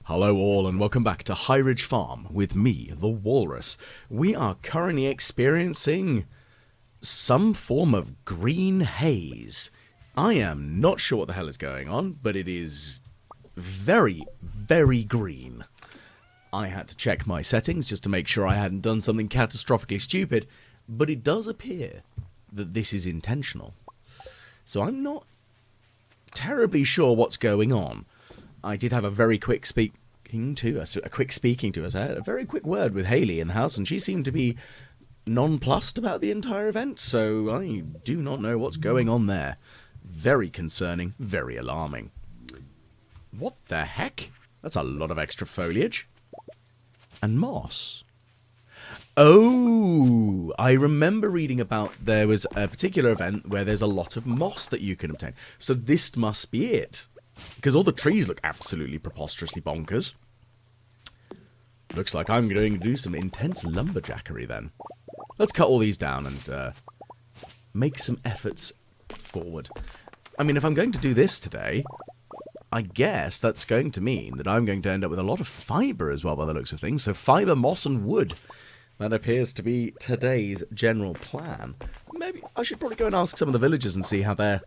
Hello all and welcome back to High Ridge Farm with me, the Walrus. We are currently experiencing some form of green haze. I am not sure what the hell is going on, but it is very, very green. I had to check my settings just to make sure I hadn't done something catastrophically stupid, but it does appear that this is intentional. So I'm not terribly sure what's going on. I did have a very quick speaking to us, a very quick word with Hayley in the house, and she seemed to be nonplussed about the entire event, so I do not know what's going on there. Very concerning, very alarming. What the heck? That's a lot of extra foliage. And moss. Oh, I remember reading about there was a particular event where there's a lot of moss that you can obtain. So this must be it. Because all the trees look absolutely preposterously bonkers. Looks like I'm going to do some intense lumberjackery then. Let's cut all these down and make some efforts forward. I mean, if I'm going to do this today, I guess that's going to mean that I'm going to end up with a lot of fibre as well by the looks of things. So fibre, moss and wood. That appears to be today's general plan. Maybe I should probably go and ask some of the villagers and see how they're...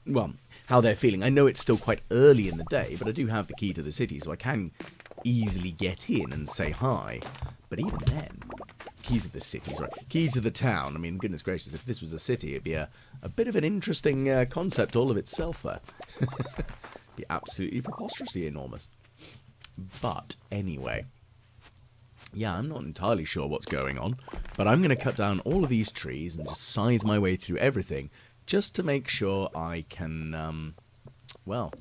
well, how they're feeling. I know it's still quite early in the day, but I do have the key to the city, so I can easily get in and say hi. But even then, keys of the city, sorry, keys of the town. I mean, goodness gracious, if this was a city, it'd be a bit of an interesting concept all of itself there. Be absolutely preposterously enormous. But anyway, yeah, I'm not entirely sure what's going on, but I'm going to cut down all of these trees and just scythe my way through everything, just to make sure I can, well,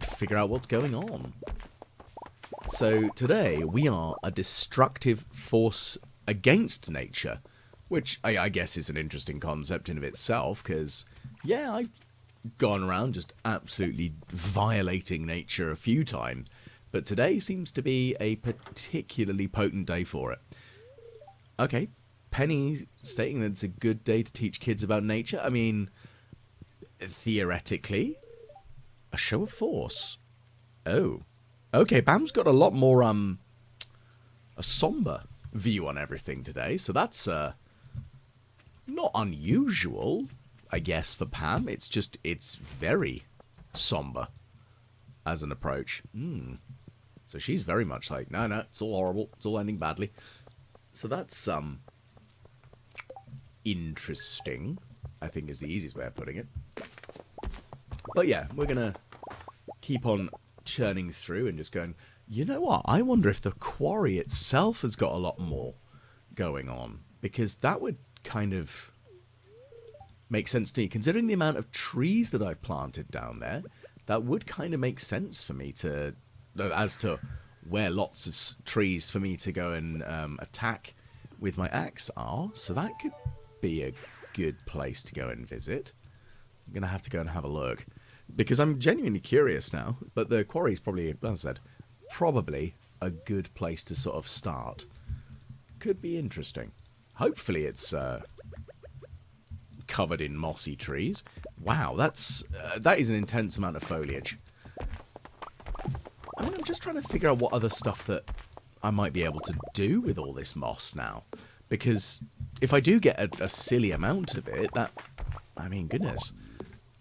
figure out what's going on. So today we are a destructive force against nature, which I guess is an interesting concept in of itself, because, yeah, I've gone around just absolutely violating nature a few times, but today seems to be a particularly potent day for it. Okay. Penny stating that it's a good day to teach kids about nature. I mean, theoretically, a show of force. Oh. Okay, Bam's got a lot more, a somber view on everything today. So that's, not unusual, I guess, for Pam. It's just, it's very somber as an approach. So she's very much like, no, it's all horrible. It's all ending badly. So that's, interesting, I think is the easiest way of putting it. But yeah, we're going to keep on churning through and just going, you know what, I wonder if the quarry itself has got a lot more going on. Because that would kind of make sense to me. Considering the amount of trees that I've planted down there, that would kind of make sense for me to, as to where lots of trees for me to go and attack with my axe are. So that could be a good place to go and visit. I'm gonna have to go and have a look because I'm genuinely curious now. But the quarry is probably, as I said, probably a good place to sort of start. Could be interesting. Hopefully it's covered in mossy trees. Wow, that is an intense amount of foliage. I mean, I'm just trying to figure out what other stuff that I might be able to do with all this moss now. Because if I do get a silly amount of it, that, I mean, goodness,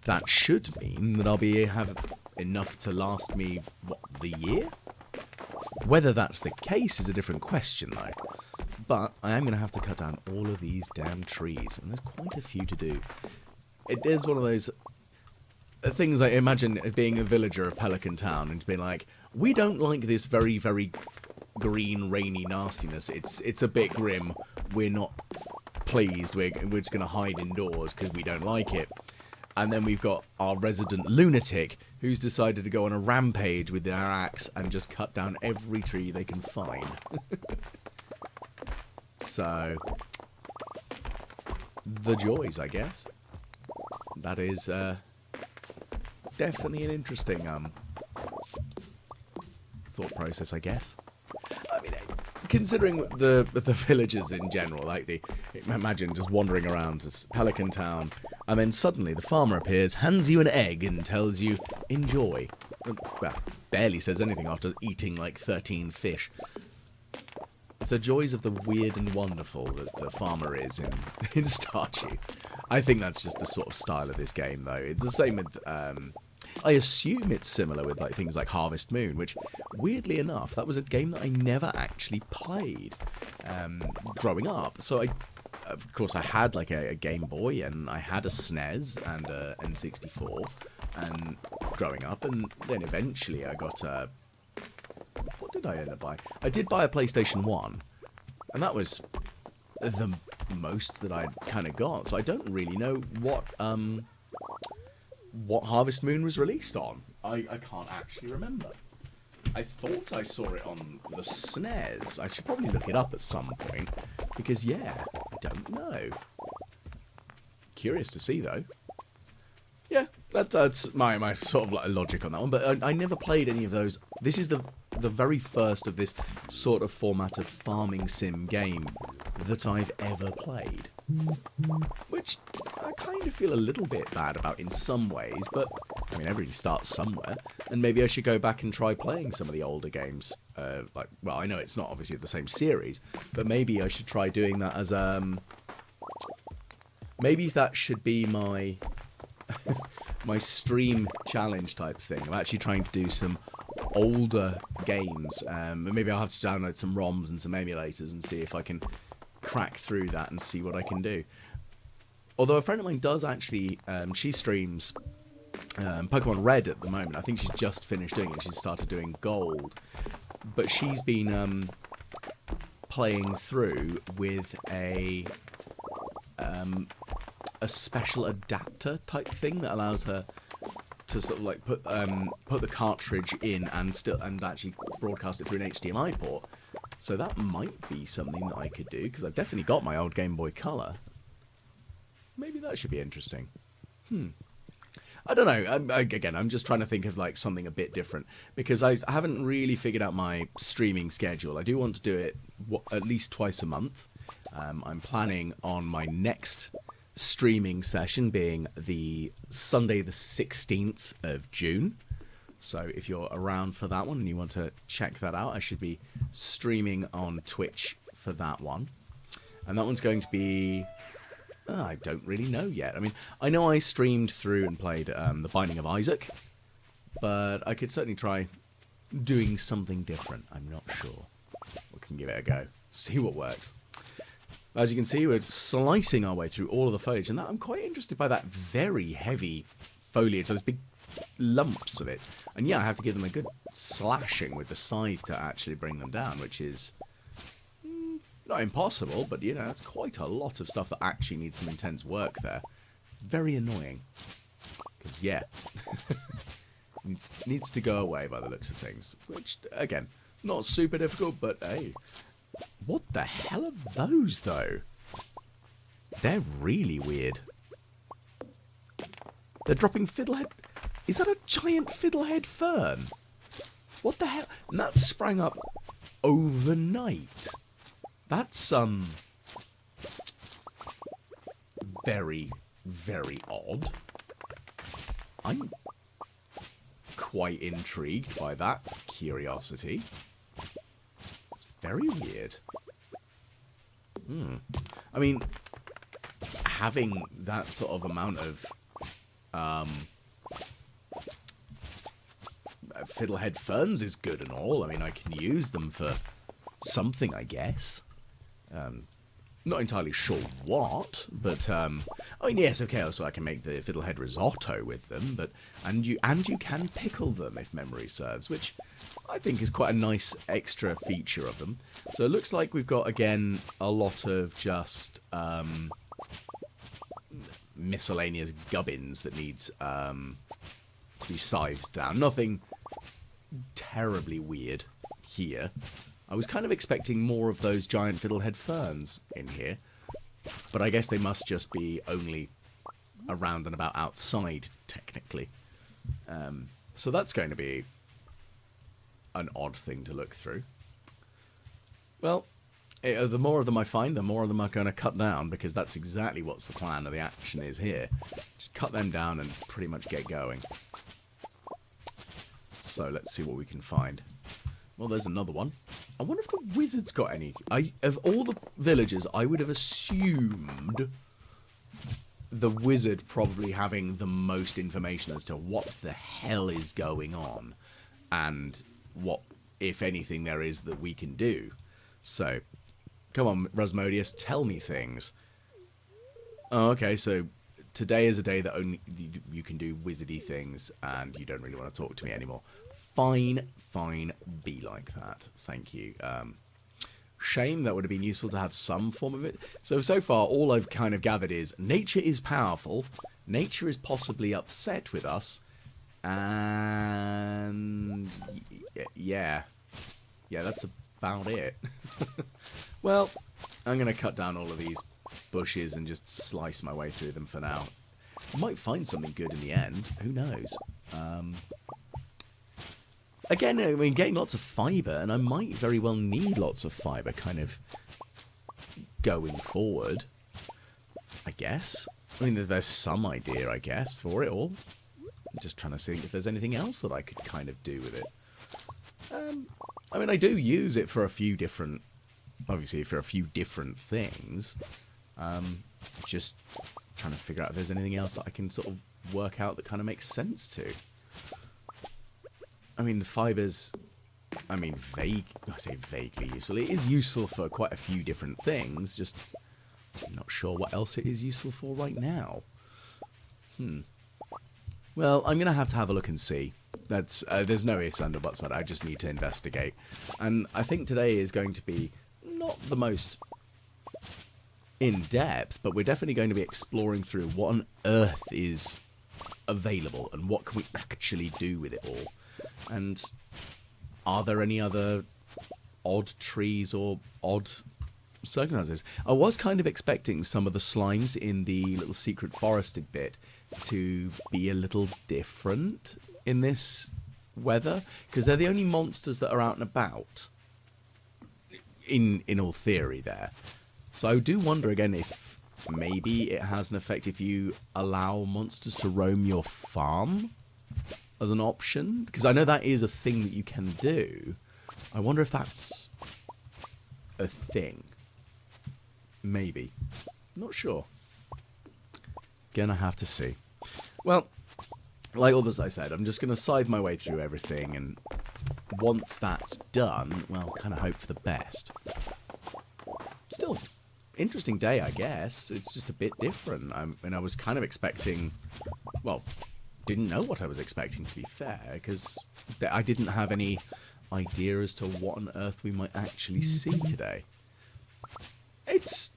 that should mean that I'll have enough to last me, what, the year? Whether that's the case is a different question, though. But I am going to have to cut down all of these damn trees, and there's quite a few to do. It is one of those things I imagine being a villager of Pelican Town and being like, we don't like this very, very green, rainy nastiness. It's a bit grim. We're not pleased. We're just going to hide indoors because we don't like it. And then we've got our resident lunatic who's decided to go on a rampage with their axe and just cut down every tree they can find. So, the joys, I guess. That is definitely an interesting thought process, I guess. I mean, considering the villagers in general, like imagine just wandering around this Pelican Town, and then suddenly the farmer appears, hands you an egg, and tells you, enjoy. well, barely says anything after eating like 13 fish. The joys of the weird and wonderful that the farmer is in Stardew. I think that's just the sort of style of this game, though. It's the same with, I assume it's similar with like things like Harvest Moon, which, weirdly enough, that was a game that I never actually played growing up. So of course, I had like a Game Boy, and I had a SNES and a N64, and growing up, and then eventually I got a... What did I end up buying? I did buy a PlayStation 1, and that was the most that I kind of got. So I don't really know what Harvest Moon was released on. I can't actually remember. I thought I saw it on the SNES. I should probably look it up at some point, because yeah, I don't know. Curious to see though. Yeah, that's my sort of like logic on that one. But I never played any of those. This is the very first of this sort of format of farming sim game that I've ever played. Which I kind of feel a little bit bad about in some ways, but I mean, everybody starts somewhere, and maybe I should go back and try playing some of the older games. Like, well, I know it's not obviously the same series, but maybe I should try doing that as maybe that should be my my stream challenge type thing. I'm actually trying to do some older games. Maybe I'll have to download some ROMs and some emulators and see if I can crack through that and see what I can do. Although a friend of mine does actually, she streams Pokemon Red at the moment. I think she's just finished doing it. She's started doing Gold. But she's been playing through with a special adapter type thing that allows her to sort of like put the cartridge in and actually broadcast it through an HDMI port. So that might be something that I could do, because I've definitely got my old Game Boy Color. Maybe that should be interesting. I don't know. Again, I'm just trying to think of like something a bit different, because I haven't really figured out my streaming schedule. I do want to do it at least twice a month. I'm planning on my next streaming session being the Sunday the 16th of June. So if you're around for that one and you want to check that out, I should be streaming on Twitch for that one. And that one's going to be... I don't really know yet. I mean, I know I streamed through and played The Binding of Isaac, but I could certainly try doing something different. I'm not sure. We can give it a go. See what works. As you can see, we're slicing our way through all of the foliage, and I'm quite interested by that very heavy foliage. Those big lumps of it. And yeah, I have to give them a good slashing with the scythe to actually bring them down, which is not impossible, but you know, it's quite a lot of stuff that actually needs some intense work there. Very annoying. Because yeah, needs to go away by the looks of things. Which, again, not super difficult, but hey. What the hell are those, though? They're really weird. They're dropping fiddlehead... Is that a giant fiddlehead fern? What the hell? And that sprang up overnight. That's, very, very odd. I'm quite intrigued by that curiosity. It's very weird. I mean, having that sort of amount of, fiddlehead ferns is good and all. I mean, I can use them for something, I guess. Not entirely sure what, but I mean, yes, okay. Also, I can make the fiddlehead risotto with them, but and you can pickle them if memory serves, which I think is quite a nice extra feature of them. So it looks like we've got again a lot of just miscellaneous gubbins that needs to be scythed down. Nothing terribly weird here. I was kind of expecting more of those giant fiddlehead ferns in here, but I guess they must just be only around and about outside, technically. So that's going to be an odd thing to look through. Well, the more of them I find, the more of them I'm going to cut down, because that's exactly what's the plan of the action is here. Just cut them down and pretty much get going. So let's see what we can find. Well, there's another one. I wonder if the wizard's got any. Of all the villagers, I would have assumed the wizard probably having the most information as to what the hell is going on and what, if anything, there is that we can do. So, come on, Rasmodius, tell me things. Oh, okay, so today is a day that only you can do wizardy things and you don't really want to talk to me anymore. Fine, fine, be like that. Thank you. Shame, that would have been useful to have some form of it. So far, all I've kind of gathered is nature is powerful, nature is possibly upset with us, and yeah, that's about it. Well, I'm going to cut down all of these bushes and just slice my way through them for now. I might find something good in the end, who knows. Again, I mean, getting lots of fibre, and I might very well need lots of fibre kind of going forward, I guess. I mean, there's some idea, I guess, for it all. I'm just trying to see if there's anything else that I could kind of do with it. I mean, I do use it for a few different, obviously, for a few different things. Just trying to figure out if there's anything else that I can sort of work out that kind of makes sense to. I mean, the fibres, I mean, I say vaguely useful. It is useful for quite a few different things, just I'm not sure what else it is useful for right now. Well, I'm going to have a look and see. That's there's no ifs, under, buts, but I just need to investigate. And I think today is going to be not the most in-depth, but we're definitely going to be exploring through what on earth is available and what can we actually do with it all. And are there any other odd trees or odd circumstances? I was kind of expecting some of the slimes in the little secret forested bit to be a little different in this weather, because they're the only monsters that are out and about in all theory there. So I do wonder again if maybe it has an effect if you allow monsters to roam your farm as an option, because I know that is a thing that you can do. I wonder if that's a thing. Maybe. Not sure. Gonna have to see. Well, like all as I said, I'm just gonna scythe my way through everything, and once that's done, well, kind of hope for the best. Still, interesting day, I guess. It's just a bit different. I was kind of expecting, well, didn't know what I was expecting, to be fair, because I didn't have any idea as to what on earth we might actually see today. It's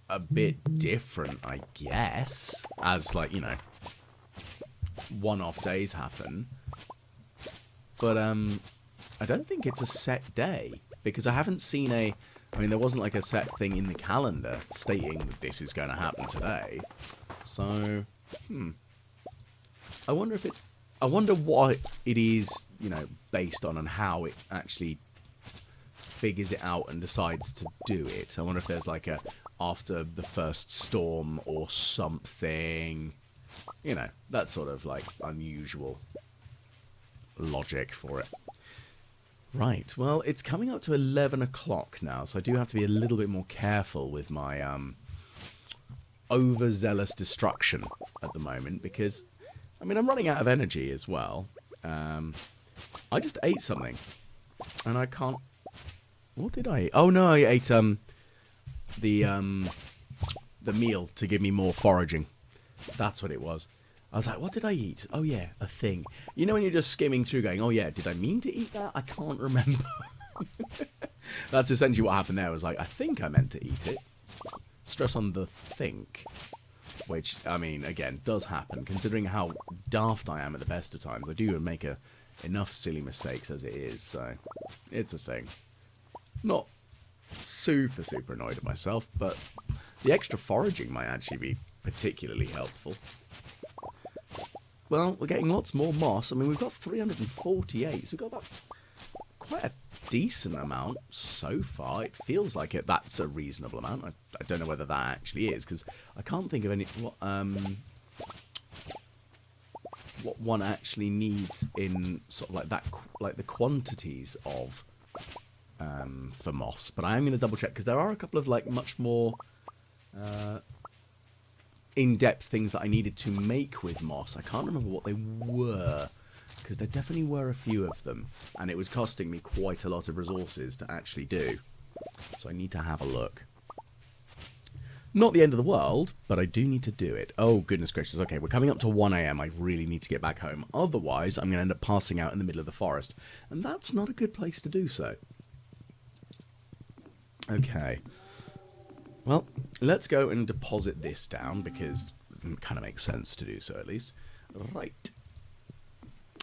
a bit different, I guess, as, like, you know, one-off days happen. But I don't think it's a set day, because I haven't seen I mean, there wasn't like a set thing in the calendar stating that this is going to happen today. So, I wonder what it is, you know, based on and how it actually figures it out and decides to do it. I wonder if there's like a after the first storm or something, you know, that sort of like unusual logic for it. Right, well, it's coming up to 11 o'clock now, so I do have to be a little bit more careful with my overzealous destruction at the moment, because, I mean, I'm running out of energy as well. I just ate something, and I can't... What did I eat? Oh, no, I ate the meal to give me more foraging. That's what it was. I was like, what did I eat? Oh, yeah, a thing. You know when you're just skimming through going, oh, yeah, did I mean to eat that? I can't remember. That's essentially what happened there. I was like, I think I meant to eat it. Stress on the think. Which, I mean, again, does happen. Considering how daft I am at the best of times, I do make enough silly mistakes as it is. So, it's a thing. Not super, super annoyed at myself, but the extra foraging might actually be particularly helpful. Well, we're getting lots more moss. I mean, we've got 348, so we've got about quite a decent amount so far. It feels like that's a reasonable amount. I don't know whether that actually is, because I can't think of any... what one actually needs in sort of like that, like the quantities of for moss. But I am going to double check because there are a couple of like much more in-depth things that I needed to make with moss. I can't remember what they were because there definitely were a few of them, and it was costing me quite a lot of resources to actually do. So I need to have a look. Not the end of the world, but I do need to do it. Oh, goodness gracious. Okay, we're coming up to 1 AM. I really need to get back home. Otherwise, I'm going to end up passing out in the middle of the forest. And that's not a good place to do so. Okay. Well, let's go and deposit this down, because it kind of makes sense to do so, at least. Right.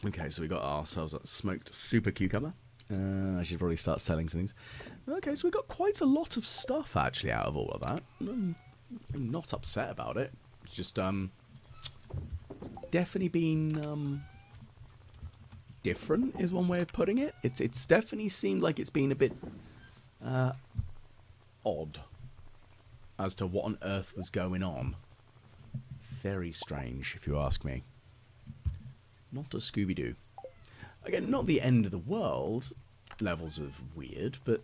Okay, so we got ourselves a smoked super cucumber. I should probably start selling some things. Okay, so we got quite a lot of stuff actually out of all of that. I'm not upset about it. It's just it's definitely been different is one way of putting it. It's definitely seemed like it's been a bit odd as to what on earth was going on. Very strange, if you ask me. Not a Scooby-Doo. Again, not the end of the world levels of weird, but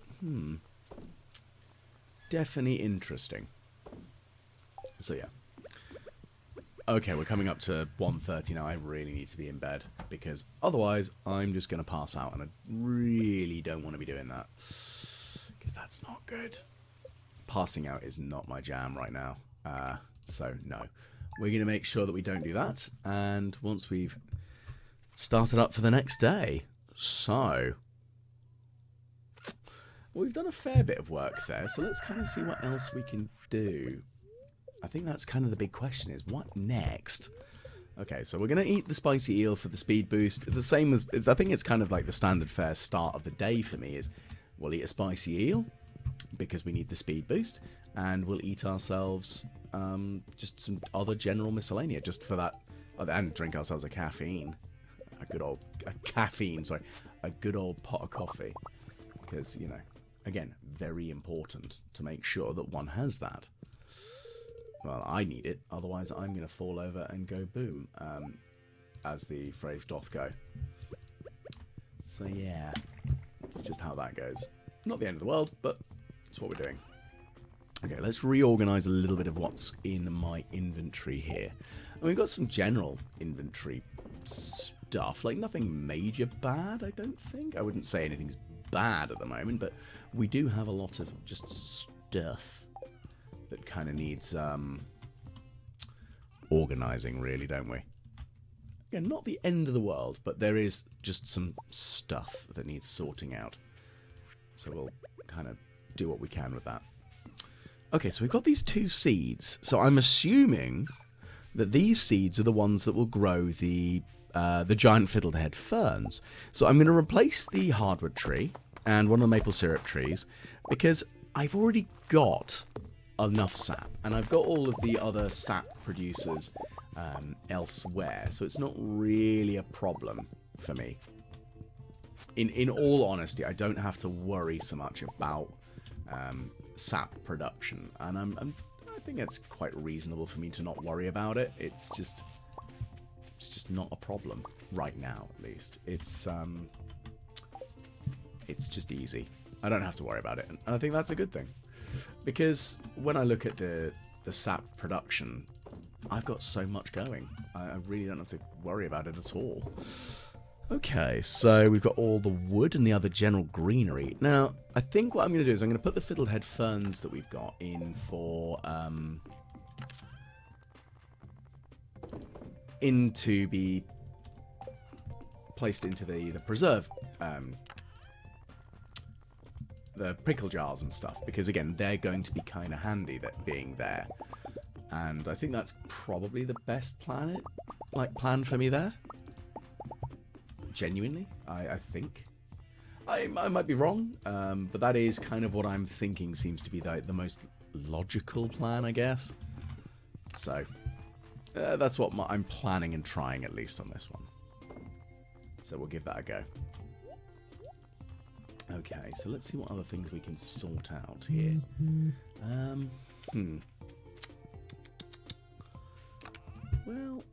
definitely interesting. So yeah. Okay, we're coming up to 1:30 now. I really need to be in bed, because otherwise I'm just going to pass out, and I really don't want to be doing that, because that's not good. Passing out is not my jam right now. So no. We're going to make sure that we don't do that, and once we've started up for the next day. So we've done a fair bit of work there, so let's kind of see what else we can do. I think that's kind of the big question, is what next? Okay, so we're going to eat the spicy eel for the speed boost. The same as, I think it's kind of like the standard fare start of the day for me, is we'll eat a spicy eel because we need the speed boost, and we'll eat ourselves just some other general miscellanea just for that, and drink ourselves a caffeine. A good old pot of coffee, because, you know, again, very important to make sure that one has that. Well, I need it, otherwise I'm going to fall over and go boom, as the phrase doth go. So yeah, it's just how that goes. Not the end of the world, but it's what we're doing. Okay, let's reorganize a little bit of what's in my inventory here. And we've got some general inventory stuff, like nothing major bad, I don't think. I wouldn't say anything's bad at the moment, but we do have a lot of just stuff that kind of needs organizing, really, don't we? Again, not the end of the world, but there is just some stuff that needs sorting out. So we'll kind of do what we can with that. Okay, so we've got these 2 seeds. So I'm assuming that these seeds are the ones that will grow the giant fiddlehead ferns. So I'm going to replace the hardwood tree and one of the maple syrup trees, because I've already got enough sap, and I've got all of the other sap producers elsewhere, so it's not really a problem for me. In all honesty, I don't have to worry so much about sap production, and I think it's quite reasonable for me to not worry about it. It's just not a problem right now, at least. It's just easy. I don't have to worry about it, and I think that's a good thing, because when I look at the sap production, I've got so much going. I really don't have to worry about it at all. Okay, so we've got all the wood and the other general greenery. Now, I think what I'm going to do is I'm going to put the fiddlehead ferns that we've got in for into be placed into the preserve, the pickle jars and stuff, because again, they're going to be kind of handy, that being there. And I think that's probably the best plan for me there. Genuinely, I think. I might be wrong, but that is kind of what I'm thinking seems to be the most logical plan, I guess. So, that's what I'm planning and trying, at least on this one. So we'll give that a go. Okay, so let's see what other things we can sort out here. Well,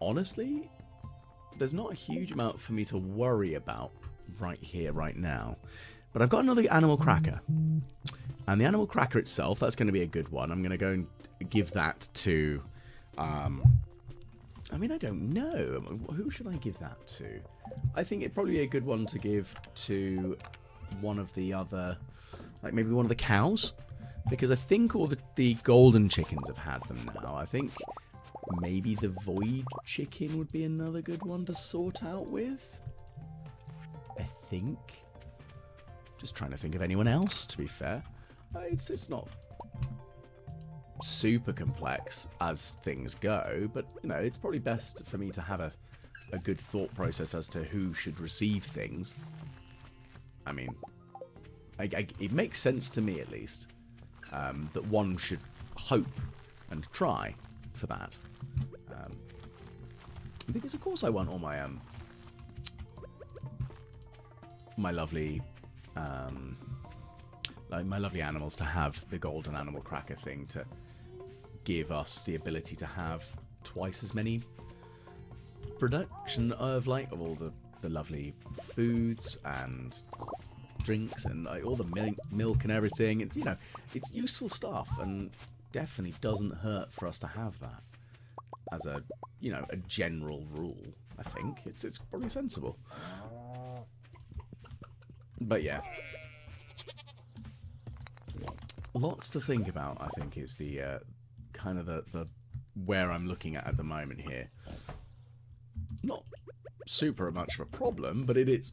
honestly, there's not a huge amount for me to worry about right here, right now. But I've got another animal cracker. And the animal cracker itself, that's going to be a good one. I'm going to go and give that to... I mean, I don't know. Who should I give that to? I think it'd probably be a good one to give to one of the other... Like maybe one of the cows? Because I think all the golden chickens have had them now. I think maybe the void chicken would be another good one to sort out with. I think. Just trying to think of anyone else, to be fair. It's not super complex as things go, but, you know, it's probably best for me to have a good thought process as to who should receive things. I mean, it makes sense to me, at least, that one should hope and try for that. Because, of course, I want all my, my lovely... like my lovely animals to have the golden animal cracker thing to give us the ability to have twice as many production of like all the lovely foods and drinks and like, all the milk and everything. It's, you know, it's useful stuff and definitely doesn't hurt for us to have that as a, you know, a general rule. I think it's probably sensible. But yeah. Lots to think about, I think, is the kind of the where I'm looking at the moment here. Not super much of a problem, but it is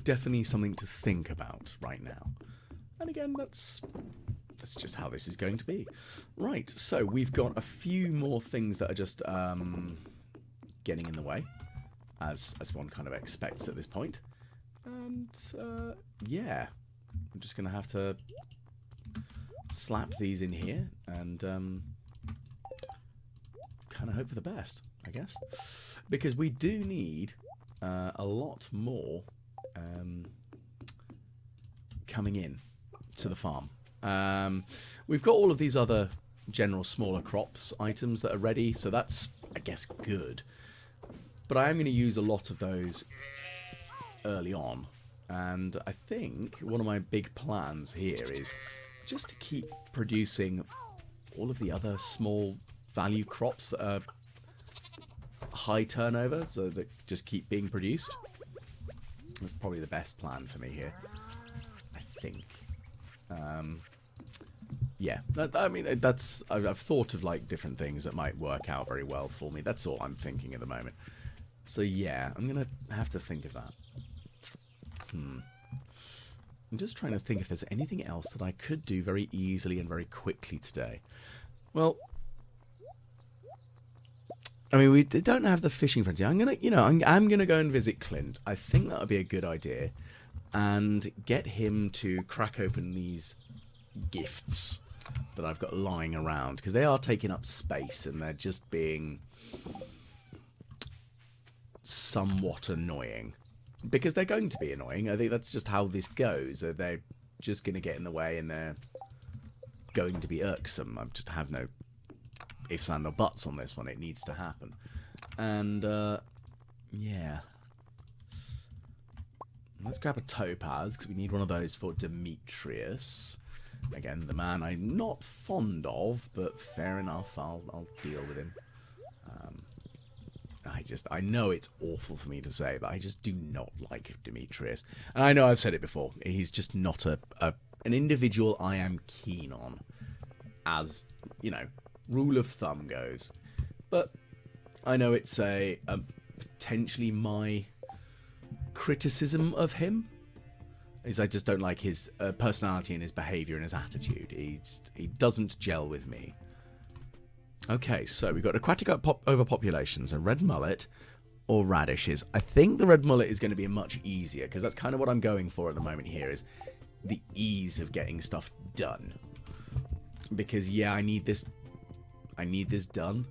definitely something to think about right now. And again, that's just how this is going to be. Right, so we've got a few more things that are just getting in the way, as one kind of expects at this point. And yeah, I'm just going to have to slap these in here and kind of hope for the best, I guess, because we do need a lot more coming in to the farm. We've got all of these other general smaller crops items that are ready, so that's, I guess, good, but I am going to use a lot of those early on, and I think one of my big plans here is just to keep producing all of the other small value crops that are high turnover, so that just keep being produced. That's probably the best plan for me here, I think. Yeah, I mean, I've thought of like different things that might work out very well for me. That's all I'm thinking at the moment. So yeah, I'm gonna have to think of that. I'm just trying to think if there's anything else that I could do very easily and very quickly today. Well, I mean, we don't have the fishing frenzy. I'm gonna go and visit Clint. I think that would be a good idea, and get him to crack open these gifts that I've got lying around, because they are taking up space and they're just being somewhat annoying. Because they're going to be annoying. I think that's just how this goes. They're just going to get in the way and they're going to be irksome. I just have no ifs and no buts on this one. It needs to happen. And, yeah. Let's grab a topaz, because we need one of those for Demetrius. Again, the man I'm not fond of, but fair enough. I'll deal with him. I know it's awful for me to say, but I just do not like Demetrius. And I know I've said it before. He's just not an individual I am keen on, as, you know, rule of thumb goes. But I know it's a potentially my criticism of him, is I just don't like his personality and his behaviour and his attitude. He doesn't gel with me. Okay, so we've got aquatic overpopulations, a red mullet, or radishes. I think the red mullet is going to be much easier, because that's kind of what I'm going for at the moment here, is the ease of getting stuff done. Because, yeah, I need this done,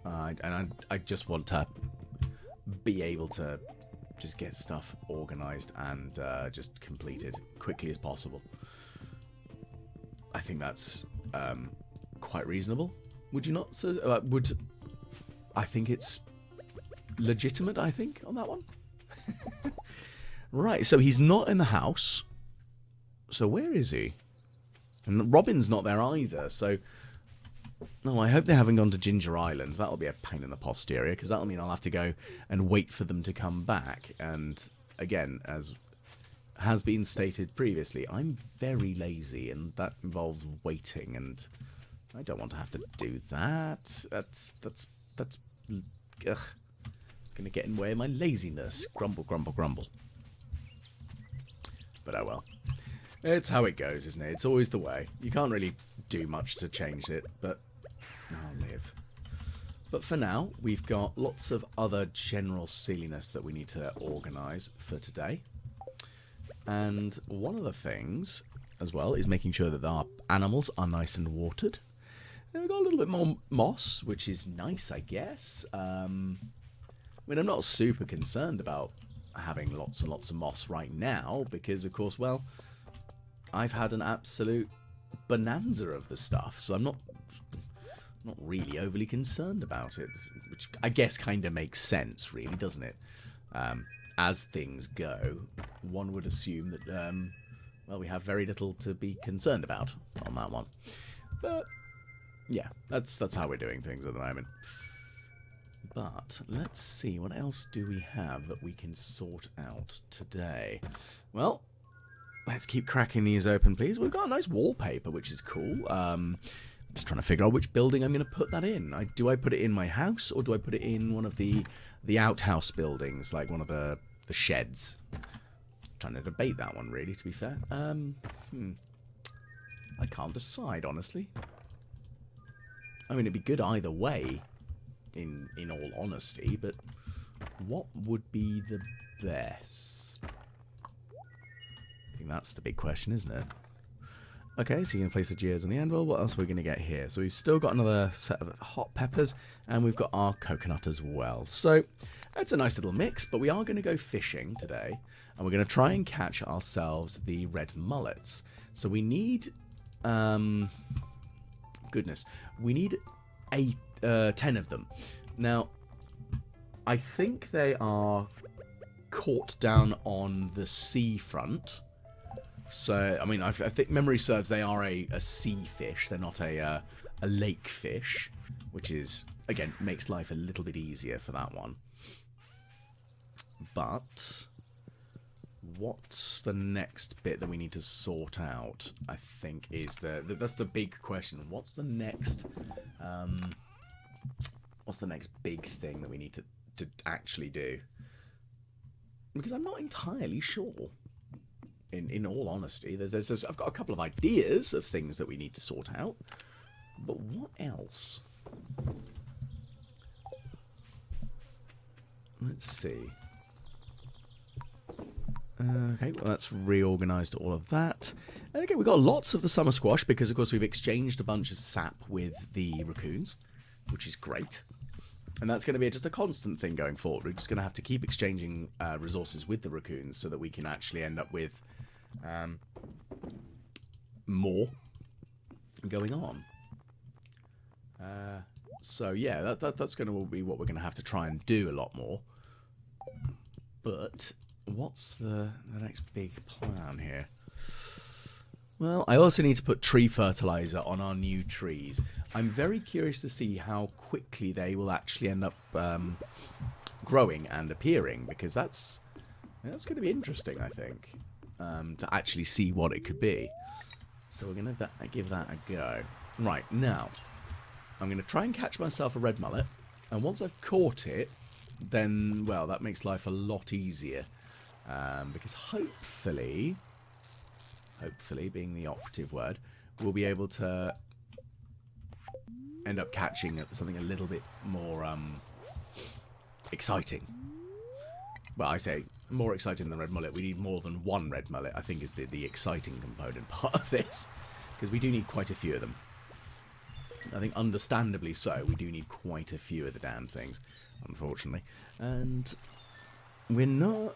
and I just want to be able to just get stuff organised and just completed quickly as possible. I think that's quite reasonable. Would you not? So I think it's legitimate, I think, on that one. Right, so he's not in the house. So where is he? And Robin's not there either, so... No, I hope they haven't gone to Ginger Island. That'll be a pain in the posterior, because that'll mean I'll have to go and wait for them to come back. And, again, as has been stated previously, I'm very lazy, and that involves waiting, and I don't want to have to do that. That's ugh. It's going to get in the way of my laziness. Grumble, grumble, grumble. But oh well. It's how it goes, isn't it? It's always the way. You can't really do much to change it, but I'll live. But for now, we've got lots of other general silliness that we need to organise for today. And one of the things, as well, is making sure that our animals are nice and watered. And we've got a little bit more moss, which is nice, I guess. I mean, I'm not super concerned about having lots and lots of moss right now, because, of course, well, I've had an absolute bonanza of the stuff, so I'm not really overly concerned about it, which I guess kind of makes sense, really, doesn't it? As things go, one would assume that, well, we have very little to be concerned about on that one. But, yeah, that's how we're doing things at the moment. But, let's see, what else do we have that we can sort out today? Well, let's keep cracking these open, please. We've got a nice wallpaper, which is cool. I'm just trying to figure out which building I'm going to put that in. Do I put it in my house, or do I put it in one of the outhouse buildings, like one of the sheds? I'm trying to debate that one, really, to be fair. I can't decide, honestly. I mean, it'd be good either way, in all honesty, but what would be the best? I think that's the big question, isn't it? Okay, so you're going to place the gears on the anvil. What else are we going to get here? So we've still got another set of hot peppers, and we've got our coconut as well. So that's a nice little mix, but we are going to go fishing today, and we're going to try and catch ourselves the red mullets. So we need, goodness, we need 10 of them. Now, I think they are caught down on the seafront. So, I mean, I think memory serves, they are a sea fish. They're not a lake fish, which is, again, makes life a little bit easier for that one. But what's the next bit that we need to sort out? I think is that's the big question. What's the next big thing that we need to actually do? Because I'm not entirely sure. In all honesty, I've got a couple of ideas of things that we need to sort out, but what else? Let's see. Okay, well, that's reorganised all of that. And again, we've got lots of the summer squash because, of course, we've exchanged a bunch of sap with the raccoons, which is great. And that's going to be just a constant thing going forward. We're just going to have to keep exchanging resources with the raccoons so that we can actually end up with more going on. So yeah, that's going to be what we're going to have to try and do a lot more. But what's the next big plan here? Well, I also need to put tree fertilizer on our new trees. I'm very curious to see how quickly they will actually end up growing and appearing, because that's going to be interesting, I think, to actually see what it could be. So we're going to give that a go. Right, now, I'm going to try and catch myself a red mullet, and once I've caught it, then, well, that makes life a lot easier, because hopefully being the operative word, we'll be able to end up catching something a little bit more exciting. Well, I say more exciting than red mullet. We need more than one red mullet, I think, is the exciting component part of this, because we do need quite a few of them. I think understandably so, we do need quite a few of the damn things, unfortunately. And we're not...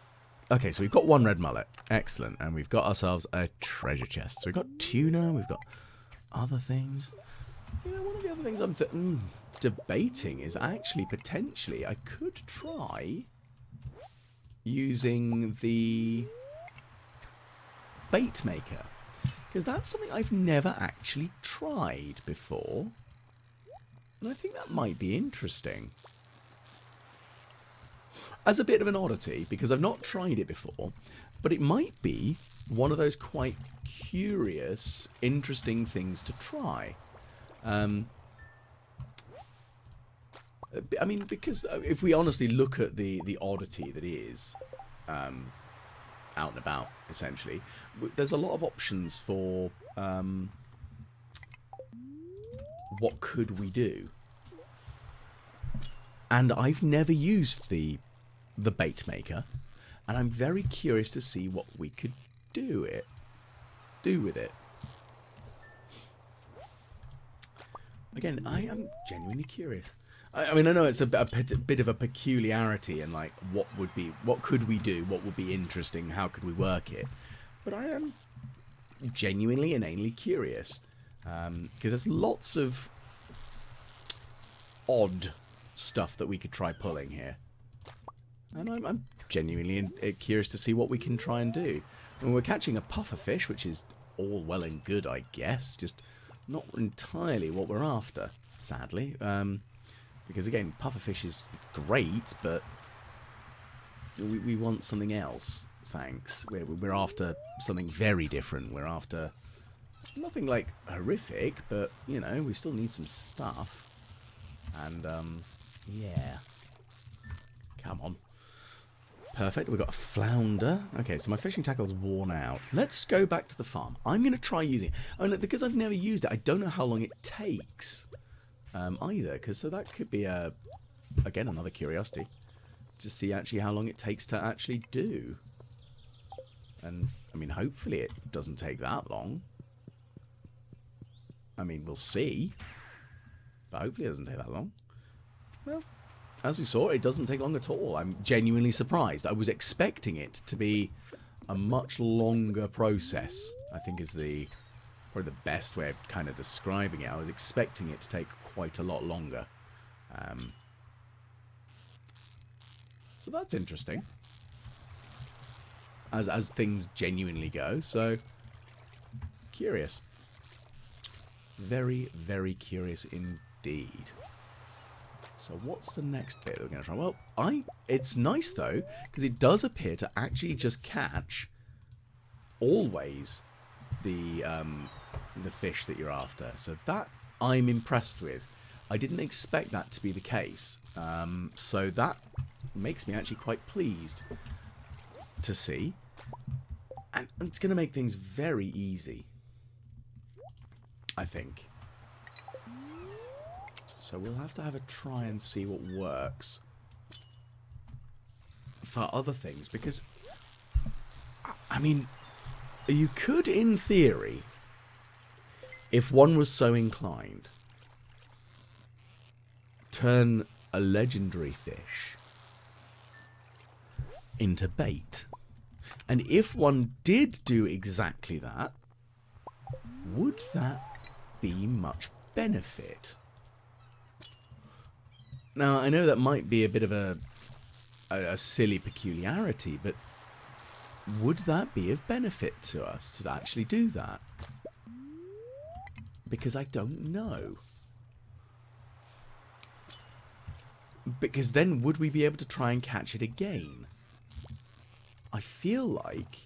Okay, so we've got one red mullet. Excellent. And we've got ourselves a treasure chest. So we've got tuna, we've got other things. You know, one of the other things debating is actually potentially I could try using the bait maker, because that's something I've never actually tried before, and I think that might be interesting as a bit of an oddity, because I've not tried it before, but it might be one of those quite curious, interesting things to try. I mean, because if we honestly look at the oddity that is out and about, essentially, there's a lot of options for what could we do. And I've never used the bait maker, and I'm very curious to see what we could do with it. Again, I am genuinely curious. I mean, I know it's a bit of a peculiarity, and like, what could we do? What would be interesting? How could we work it? But I am genuinely, inanely curious, because there's lots of odd stuff that we could try pulling here, and I'm genuinely curious to see what we can try and do. I mean, we're catching a pufferfish, which is all well and good, I guess, just not entirely what we're after, sadly. Because again, pufferfish is great, but we want something else. Thanks. We're after something very different. We're after nothing like horrific, but you know, we still need some stuff. And yeah, come on. Perfect. We've got a flounder. Okay, so my fishing tackle's worn out. Let's go back to the farm. I'm going to try using it. Oh, no, because I've never used it, I don't know how long it takes either. Because so that could be again another curiosity to see actually how long it takes to actually do. And I mean, hopefully it doesn't take that long. I mean, we'll see. But hopefully it doesn't take that long. Well, as we saw, it doesn't take long at all. I'm genuinely surprised. I was expecting it to be a much longer process, I think is probably the best way of kind of describing it. I was expecting it to take quite a lot longer. So that's interesting. As things genuinely go. So, curious. Very, very curious indeed. So what's the next bit that we're going to try? Well, it's nice though, because it does appear to actually just catch always the fish that you're after. So that I'm impressed with. I didn't expect that to be the case. So that makes me actually quite pleased to see. And it's going to make things very easy, I think. So we'll have to have a try and see what works for other things, because I mean, you could, in theory, if one was so inclined, turn a legendary fish into bait. And if one did do exactly that, would that be much benefit? Now, I know that might be a bit of a silly peculiarity, but would that be of benefit to us to actually do that? Because I don't know. Because then would we be able to try and catch it again? I feel like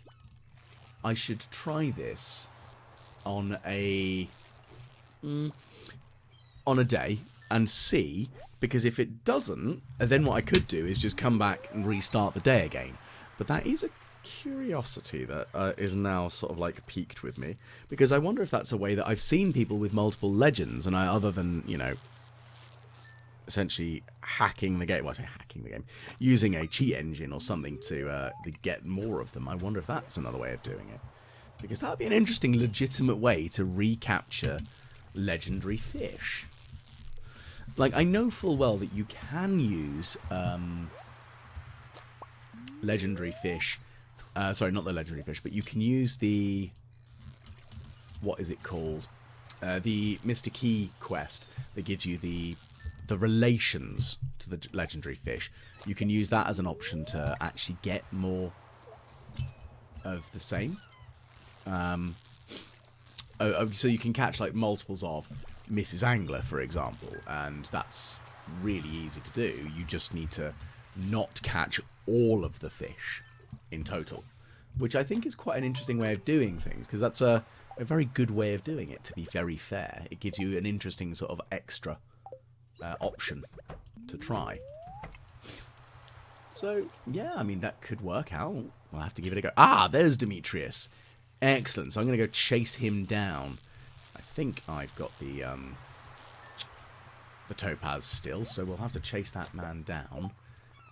I should try this on a day and see, because if it doesn't, then what I could do is just come back and restart the day again. But that is a curiosity that is now sort of like piqued with me, because I wonder if that's a way that I've seen people with multiple legends, and other than, you know, essentially hacking the game, well, I say hacking the game, using a cheat engine or something to get more of them. I wonder if that's another way of doing it, because that would be an interesting, legitimate way to recapture legendary fish. Like, I know full well that you can use legendary fish. Sorry, not the legendary fish, but you can use the... what is it called? The Mr. Key quest that gives you the the relations to the legendary fish, you can use that as an option to actually get more of the same. So you can catch like multiples of Mrs. Angler, for example, and that's really easy to do. You just need to not catch all of the fish in total, which I think is quite an interesting way of doing things, because that's a very good way of doing it, to be very fair. It gives you an interesting sort of extra option to try. So, yeah, I mean, that could work out. We'll have to give it a go. Ah, there's Demetrius. Excellent. So I'm going to go chase him down. I think I've got the topaz still, so we'll have to chase that man down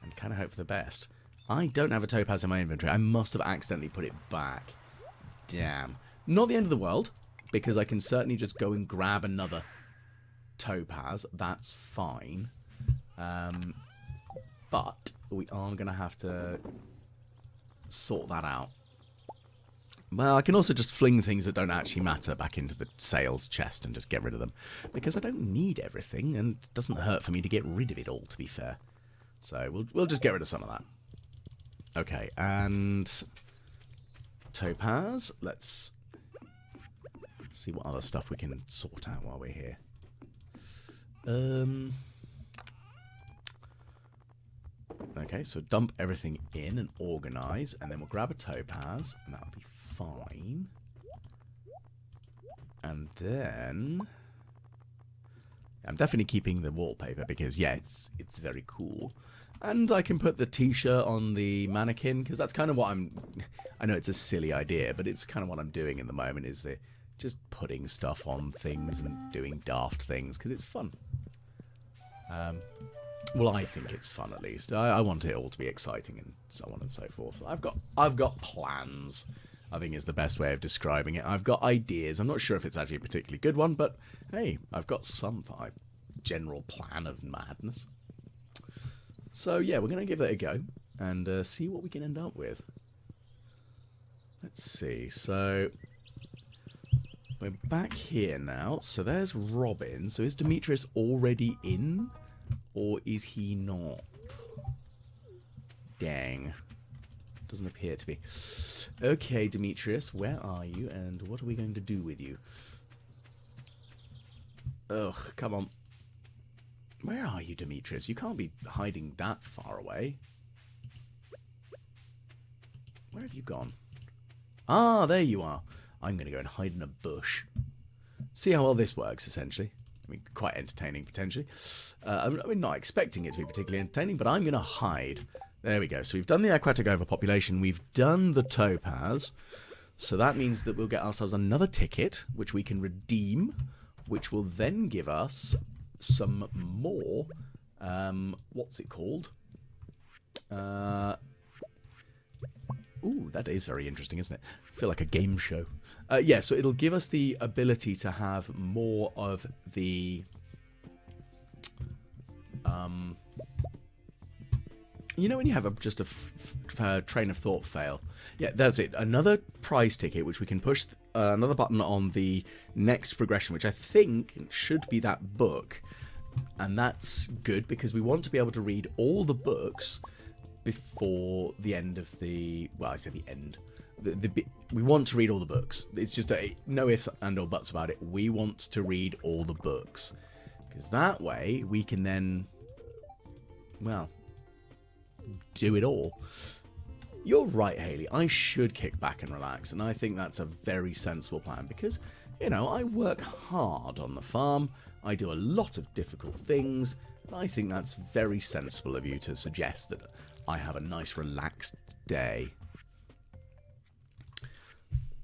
and kind of hope for the best. I don't have a topaz in my inventory. I must have accidentally put it back. Damn. Not the end of the world, because I can certainly just go and grab another topaz. That's fine. But we are going to have to sort that out. Well, I can also just fling things that don't actually matter back into the sales chest and just get rid of them, because I don't need everything, and it doesn't hurt for me to get rid of it all, to be fair. So we'll just get rid of some of that. Okay, and topaz. Let's see what other stuff we can sort out while we're here. Okay, so dump everything in and organize, and then we'll grab a topaz, and that'll be fine. And then I'm definitely keeping the wallpaper because, yeah, it's very cool. And I can put the t-shirt on the mannequin, because that's kind of what I know it's a silly idea, but it's kind of what I'm doing in the moment, is just putting stuff on things and doing daft things, because it's fun. Well, I think it's fun, at least. I want it all to be exciting and so on and so forth. I've got plans, I think is the best way of describing it. I've got ideas. I'm not sure if it's actually a particularly good one, but hey, I've got some general plan of madness. So yeah, we're going to give it a go and see what we can end up with. Let's see. So we're back here now. So there's Robin. So is Demetrius already in? Or is he not? Dang. Doesn't appear to be. Okay, Demetrius, where are you and what are we going to do with you? Ugh, come on. Where are you, Demetrius? You can't be hiding that far away. Where have you gone? Ah, there you are. I'm going to go and hide in a bush. See how well this works, essentially. I mean, quite entertaining, potentially. I mean, not expecting it to be particularly entertaining, but I'm going to hide. There we go. So we've done the aquatic overpopulation. We've done the topaz. So that means that we'll get ourselves another ticket, which we can redeem, which will then give us some more, what's it called? Ooh, that is very interesting, isn't it? I feel like a game show. Yeah, so it'll give us the ability to have more of the... you know when you have just a train of thought fail? Yeah, that's it. Another prize ticket, which we can push another button on the next progression, which I think should be that book. And that's good because we want to be able to read all the books before the end of the... Well, I say the end. We want to read all the books. It's just no ifs and or buts about it. We want to read all the books. Because that way we can then... Well... do it all. You're right, Haley. I should kick back and relax, and I think that's a very sensible plan because, you know, I work hard on the farm. I do a lot of difficult things, and I think that's very sensible of you to suggest that I have a nice, relaxed day.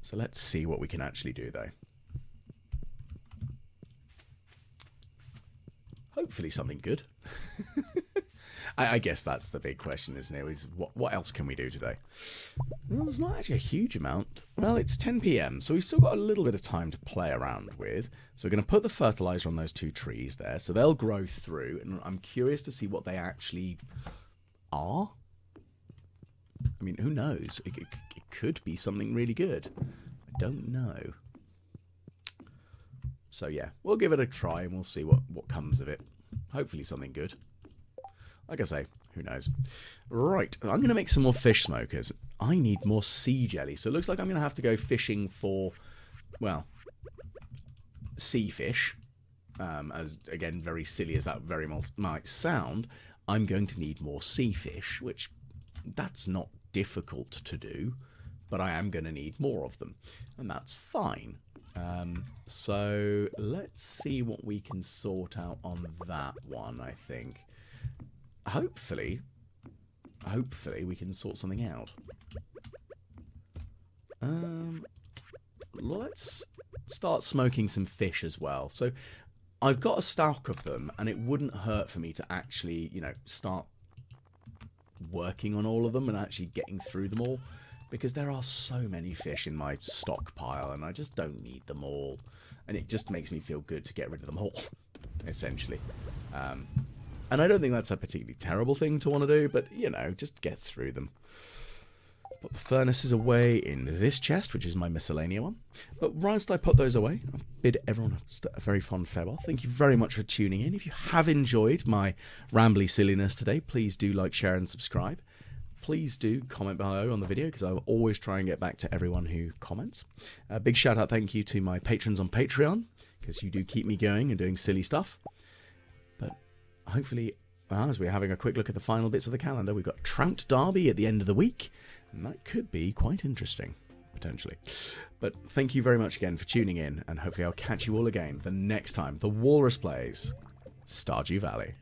So let's see what we can actually do, though. Hopefully something good. I guess that's the big question, isn't it? Is what else can we do today? Well, there's not actually a huge amount. Well, it's 10 PM, so we've still got a little bit of time to play around with. So we're going to put the fertilizer on those two trees there, so they'll grow through, and I'm curious to see what they actually are. I mean, who knows? It could be something really good. I don't know. So yeah, we'll give it a try, and we'll see what comes of it. Hopefully something good. Like I say, who knows. Right, I'm going to make some more fish smokers. I need more sea jelly, so it looks like I'm going to have to go fishing for, well, sea fish. As, again, very silly as that very much might sound, I'm going to need more sea fish, which that's not difficult to do, but I am going to need more of them, and that's fine. So let's see what we can sort out on that one, I think. Hopefully we can sort something out. Let's start smoking some fish as well. So I've got a stock of them, and it wouldn't hurt for me to actually, you know, start working on all of them and actually getting through them all, because there are so many fish in my stockpile, and I just don't need them all. And it just makes me feel good to get rid of them all, essentially. And I don't think that's a particularly terrible thing to want to do, but, you know, just get through them. Put the furnaces away in this chest, which is my miscellanea one. But whilst I put those away, I bid everyone a very fond farewell. Thank you very much for tuning in. If you have enjoyed my rambly silliness today, please do like, share, and subscribe. Please do comment below on the video, because I will always try and get back to everyone who comments. A big shout out thank you to my patrons on Patreon, because you do keep me going and doing silly stuff. But hopefully, as we're having a quick look at the final bits of the calendar, we've got Trout Derby at the end of the week, and that could be quite interesting, potentially. But thank you very much again for tuning in, and hopefully I'll catch you all again the next time the Walrus plays Stardew Valley.